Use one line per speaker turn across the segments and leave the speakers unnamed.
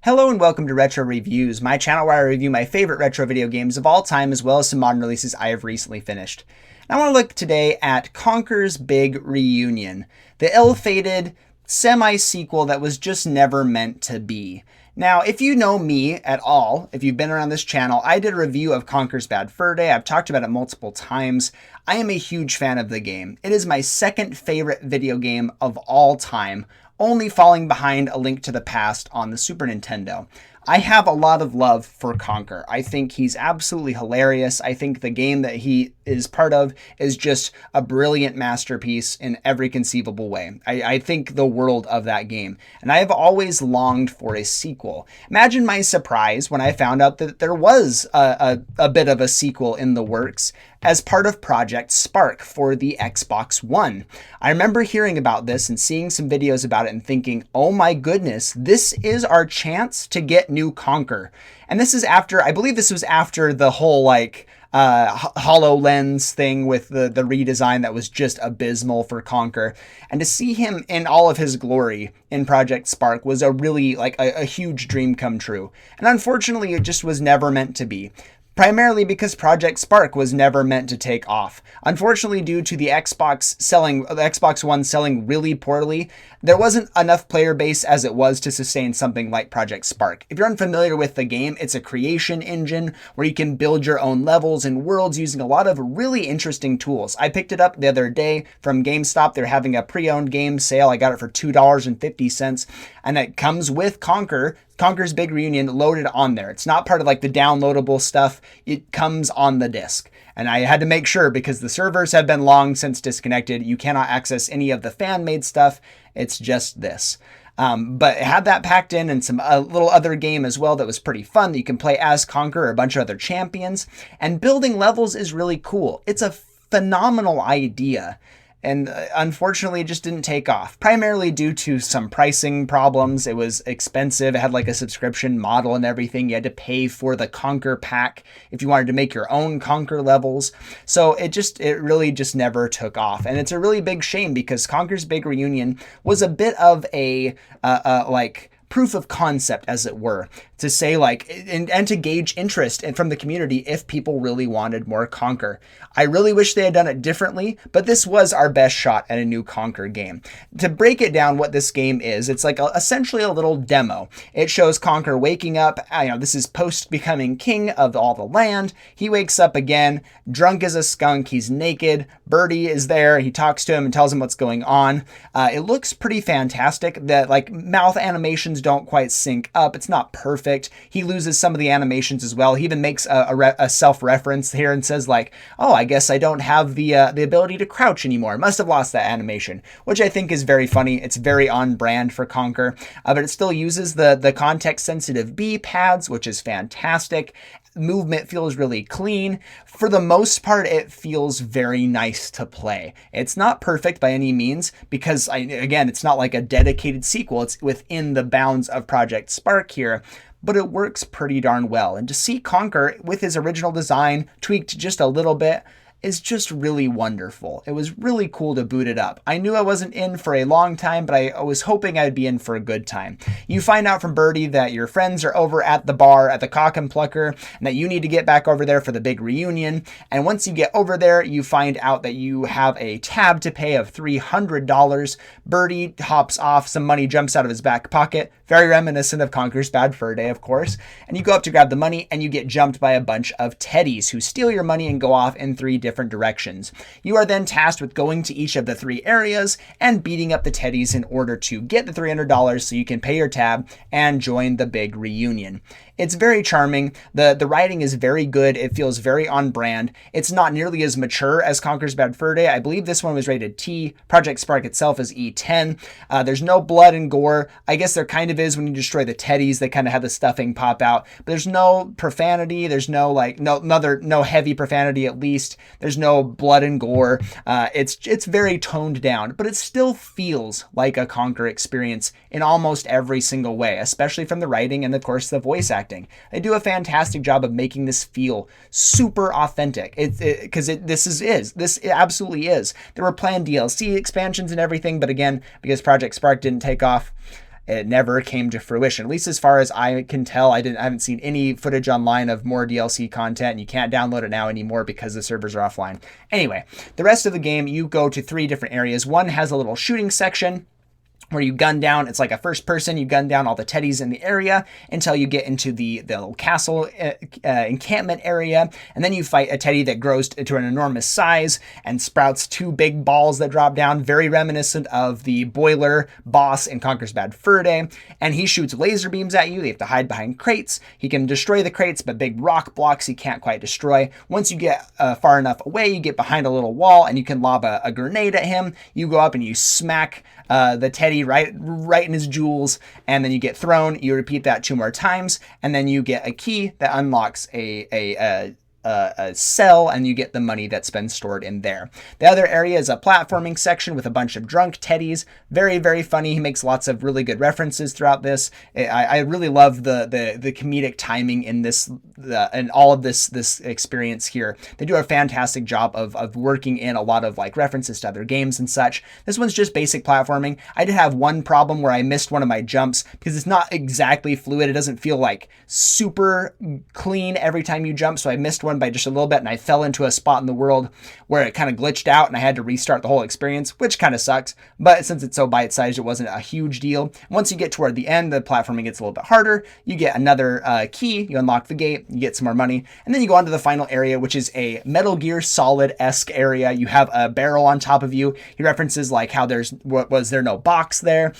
Hello and welcome to Retro Reviews, my channel where I review my favorite retro video games of all time as well as some modern releases I have recently finished. And I want to look today at Conker's Big Reunion, the ill-fated semi-sequel that was just never meant to be. Now, if you know me at all, if you've been around this channel, I did a review of Conker's Bad Fur Day. I've talked about it multiple times. I am a huge fan of the game. It is my second favorite video game of all time, only falling behind A Link to the Past on the Super Nintendo. I have a lot of love for Conker. I think he's absolutely hilarious. I think the game that he is part of is just a brilliant masterpiece in every conceivable way. I think the world of that game, and I have always longed for a sequel. Imagine my surprise when I found out that there was a bit of a sequel in the works as part of Project Spark for the Xbox One. I remember hearing about this and seeing some videos about it and thinking, oh my goodness, this is our chance to get new Conker. And this is after, I believe this was after the whole HoloLens thing with the redesign that was just abysmal for Conker. And to see him in all of his glory in Project Spark was a really a huge dream come true. And unfortunately, it just was never meant to be. Primarily because Project Spark was never meant to take off. Unfortunately, due to the Xbox One selling really poorly, there wasn't enough player base as it was to sustain something like Project Spark. If you're unfamiliar with the game, it's a creation engine where you can build your own levels and worlds using a lot of really interesting tools. I picked it up the other day from GameStop. They're having a pre-owned game sale. I got it for $2.50, and it comes with Conker's Big Reunion loaded on there. It's not part of the downloadable stuff. It comes on the disc. And I had to make sure because the servers have been long since disconnected. You cannot access any of the fan-made stuff. It's just this. But it had that packed in and some little other game as well that was pretty fun that you can play as Conker or a bunch of other champions. And building levels is really cool. It's a phenomenal idea. And unfortunately, it just didn't take off, primarily due to some pricing problems. It was expensive. It had a subscription model and everything. You had to pay for the Conker pack if you wanted to make your own Conker levels. So it really just never took off. And it's a really big shame because Conker's Big Reunion was a bit of a proof of concept, as it were, to say and to gauge interest from the community if people really wanted more Conker. I really wish they had done it differently, but this was our best shot at a new Conker game. To break it down, what this game is, it's essentially a little demo. It shows Conker waking up. This is post becoming king of all the land. He wakes up again, drunk as a skunk. He's naked. Birdie is there. He talks to him and tells him what's going on. It looks pretty fantastic. The mouth animations don't quite sync up. It's not perfect. He loses some of the animations as well. He even makes a self-reference here and says oh, I guess I don't have the ability to crouch anymore. Must have lost that animation, which I think is very funny. It's very on brand for Conker, but it still uses the context-sensitive B pads, which is fantastic. Movement feels really clean. For the most part, it feels very nice to play. It's not perfect by any means because, again, it's not like a dedicated sequel. It's within the bounds of Project Spark here, but it works pretty darn well. And to see Conker with his original design tweaked just a little bit is just really wonderful. It was really cool to boot it up. I knew I wasn't in for a long time, but I was hoping I'd be in for a good time. You find out from Birdie that your friends are over at the bar at the Cock and Plucker and that you need to get back over there for the big reunion. And once you get over there, you find out that you have a tab to pay of $300. Birdie hops off, some money jumps out of his back pocket, very reminiscent of Conker's Bad Fur Day, of course. And you go up to grab the money and you get jumped by a bunch of teddies who steal your money and go off in 3 different directions. You are then tasked with going to each of the 3 areas and beating up the teddies in order to get the $300 so you can pay your tab and join the big reunion. It's very charming. The writing is very good. It feels very on brand. It's not nearly as mature as Conker's Bad Fur Day. I believe this one was rated T. Project Spark itself is E10. There's no blood and gore. I guess there kind of is when you destroy the teddies. They kind of have the stuffing pop out. But there's no profanity. There's no no heavy profanity at least. There's no blood and gore. It's very toned down, but it still feels like a Conker experience in almost every single way, especially from the writing and of course the voice acting. They do a fantastic job of making this feel super authentic. This absolutely is. There were planned DLC expansions and everything, but again, because Project Spark didn't take off, it never came to fruition. At least as far as I can tell, I haven't seen any footage online of more DLC content, and you can't download it now anymore because the servers are offline. Anyway, the rest of the game, you go to 3 different areas. One has a little shooting section where you gun down, it's like a first person, you gun down all the teddies in the area until you get into the little castle encampment area, and then you fight a teddy that grows to an enormous size and sprouts 2 big balls that drop down, very reminiscent of the boiler boss in Conker's Bad Fur Day, and he shoots laser beams at you. They have to hide behind crates. He can destroy the crates, but big rock blocks he can't quite destroy. Once you get far enough away, you get behind a little wall and you can lob a grenade at him. You go up and you smack the teddy right in his jewels, and then you get thrown. You repeat that 2 more times, and then you get a key that unlocks a cell, and you get the money that's been stored in there. The other area is a platforming section with a bunch of drunk teddies. Very, very funny. He makes lots of really good references throughout this. I really love the comedic timing in this and all of this experience here. They do a fantastic job of working in a lot of like references to other games and such. This one's just basic platforming. I did have one problem where I missed one of my jumps because it's not exactly fluid. It doesn't feel like super clean every time you jump, so I missed one by just a little bit, and I fell into a spot in the world where it kind of glitched out and I had to restart the whole experience, which kind of sucks. But since it's so bite-sized, it wasn't a huge deal. Once you get toward the end, the platforming gets a little bit harder. You get another key, you unlock the gate, you get some more money, and then you go on to the final area, which is a Metal Gear Solid-esque area. You have a barrel on top of you. He references like how was there no box there.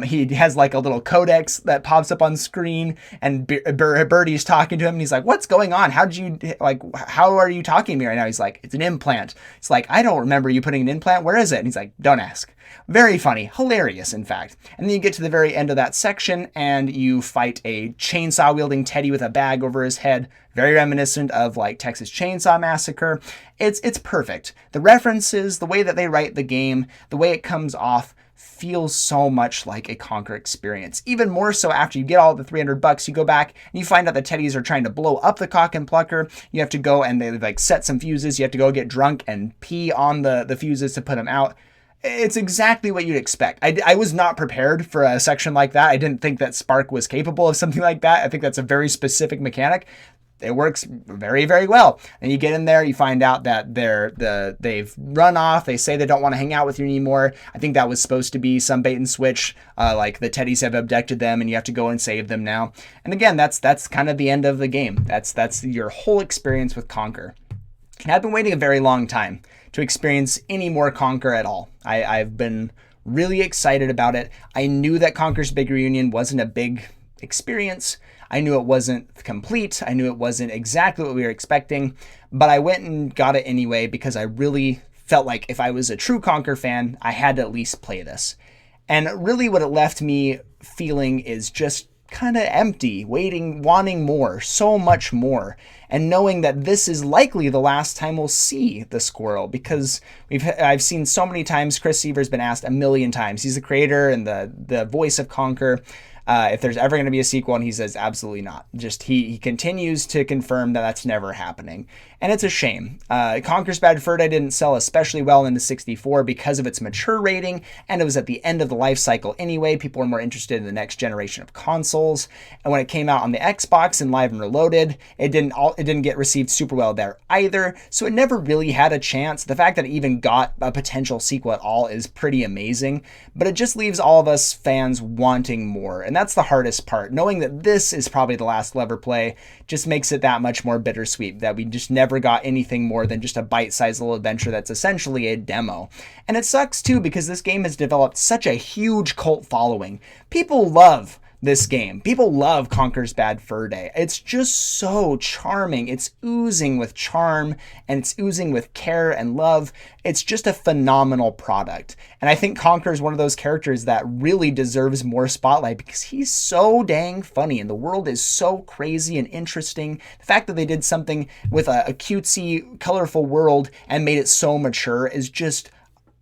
He has like a little codex that pops up on screen, and Birdie's talking to him, and he's like, "What's going on? How are you talking to me right now?" He's like, "It's an implant." It's like, "I don't remember you putting an implant. Where is it?" And he's like, "Don't ask." Very funny, hilarious, in fact. And then you get to the very end of that section and you fight a chainsaw wielding teddy with a bag over his head. Very reminiscent of like Texas Chainsaw Massacre. It's perfect. The references, the way that they write the game, the way it comes off feels so much like a Conker experience. Even more so after you get all the $300, you go back and you find out the teddies are trying to blow up the cock and plucker. You have to go and they like set some fuses. You have to go get drunk and pee on the fuses to put them out. It's exactly what you'd expect. I was not prepared for a section like that. I didn't think that Spark was capable of something like that. I think that's a very specific mechanic. It works very, very well. And you get in there, you find out that they've run off. They say they don't want to hang out with you anymore. I think that was supposed to be some bait and switch, like the teddies have abducted them and you have to go and save them now. And again, that's kind of the end of the game. That's your whole experience with Conker. And I've been waiting a very long time to experience any more Conker at all. I've been really excited about it. I knew that Conker's Big Reunion wasn't a big experience. I knew it wasn't complete. I knew it wasn't exactly what we were expecting, but I went and got it anyway because I really felt like if I was a true Conker fan, I had to at least play this. And really what it left me feeling is just kind of empty, wanting more, so much more, and knowing that this is likely the last time we'll see the squirrel, because I've seen so many times. Chris Seaver's been asked a million times. He's the creator and the voice of Conker. If there's ever going to be a sequel, and he says absolutely not. Just he continues to confirm that that's never happening. And it's a shame. Conker's Bad Fur Day didn't sell especially well into 64 because of its mature rating, and it was at the end of the life cycle anyway. People were more interested in the next generation of consoles. And when it came out on the Xbox and Live and Reloaded, it didn't get received super well there either. So it never really had a chance. The fact that it even got a potential sequel at all is pretty amazing, but it just leaves all of us fans wanting more. And that's the hardest part. Knowing that this is probably the last we'll ever play just makes it that much more bittersweet, that we just never got anything more than just a bite-sized little adventure that's essentially a demo. And it sucks too, because this game has developed such a huge cult following. People love this game. People love Conker's Bad Fur Day. It's just so charming. It's oozing with charm and it's oozing with care and love. It's just a phenomenal product. And I think Conker is one of those characters that really deserves more spotlight because he's so dang funny and the world is so crazy and interesting. The fact that they did something with a cutesy, colorful world and made it so mature is just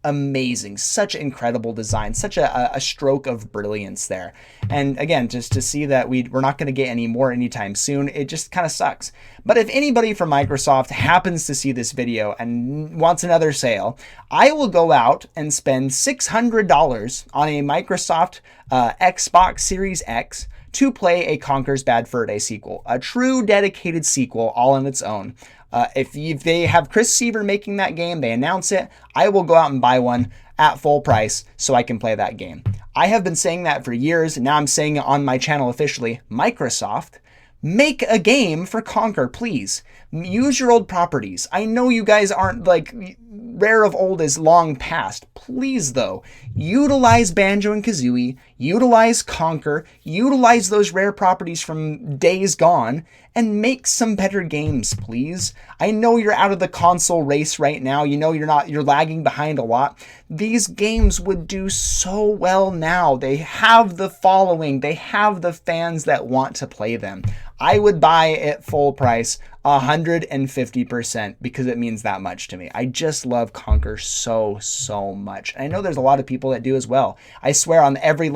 amazing, such incredible design, such a stroke of brilliance there. And again, just to see that we're not going to get any more anytime soon, it just kind of sucks. But if anybody from Microsoft happens to see this video and wants another sale, I will go out and spend $600 on a Microsoft Xbox Series X to play a Conker's Bad Fur Day sequel, a true dedicated sequel all on its own. If they have Chris Seaver making that game, they announce it, I will go out and buy one at full price so I can play that game. I have been saying that for years, and now I'm saying it on my channel officially. Microsoft, make a game for Conker, please. Use your old properties. I know you guys aren't like Rare of old is long past. Please, though, utilize Banjo and Kazooie, utilize Conker, utilize those Rare properties from days gone, and make some better games, please. I know you're out of the console race right now. You know you're lagging behind a lot. These games would do so well now. They have the following. They have the fans that want to play them. I would buy at full price 150% because it means that much to me. I just love Conker so much. And I know there's a lot of people that do as well. I swear on every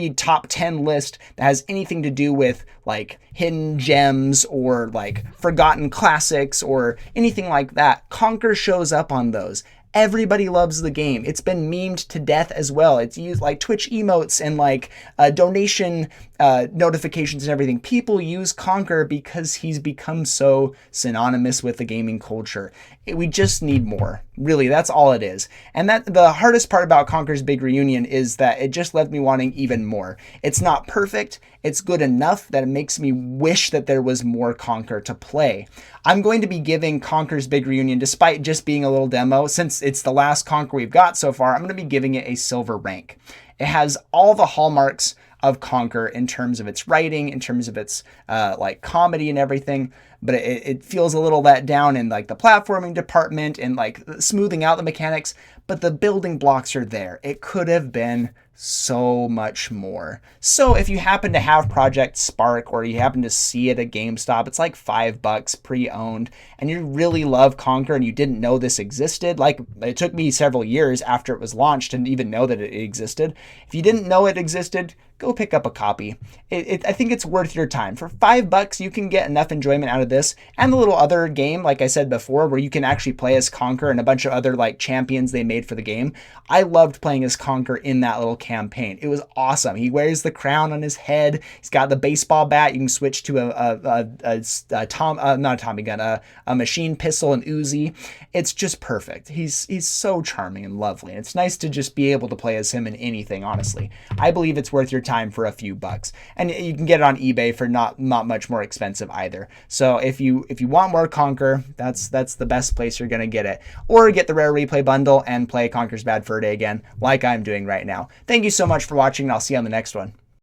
top 10 list that has anything to do with like hidden gems or like forgotten classics or anything like that, Conker shows up on those. Everybody loves the game. It's been memed to death as well. It's used like Twitch emotes and like donation notifications and everything. People use Conker because he's become so synonymous with the gaming culture. We just need more. Really, that's all it is. And that the hardest part about Conker's Big Reunion is that it just left me wanting even more. It's not perfect. It's good enough that it makes me wish that there was more Conker to play. I'm going to be giving Conker's Big Reunion, despite just being a little demo, since it's the last Conker we've got so far, I'm going to be giving it a silver rank. It has all the hallmarks of Conker in terms of its writing, in terms of its like comedy and everything, but it feels a little let down in like the platforming department and like smoothing out the mechanics, but the building blocks are there. It could have been so much more. So if you happen to have Project Spark or you happen to see it at GameStop, it's like $5 pre-owned, and you really love Conker and you didn't know this existed. Like, it took me several years after it was launched to even know that it existed. If you didn't know it existed, go pick up a copy. I think it's worth your time. For $5, you can get enough enjoyment out of this and the little other game, like I said before, where you can actually play as Conker and a bunch of other like champions they made for the game. I loved playing as Conker in that little campaign. It was awesome. He wears the crown on his head. He's got the baseball bat. You can switch to a machine pistol and Uzi. It's just perfect. He's so charming and lovely. And it's nice to just be able to play as him in anything, honestly. I believe it's worth your time for a few bucks, and you can get it on eBay for not much more expensive either. So if you want more Conker, that's the best place you're gonna get it. Or get the Rare Replay bundle and play Conker's Bad Fur Day again, like I'm doing right now. Thank you so much for watching, and I'll see you on the next one.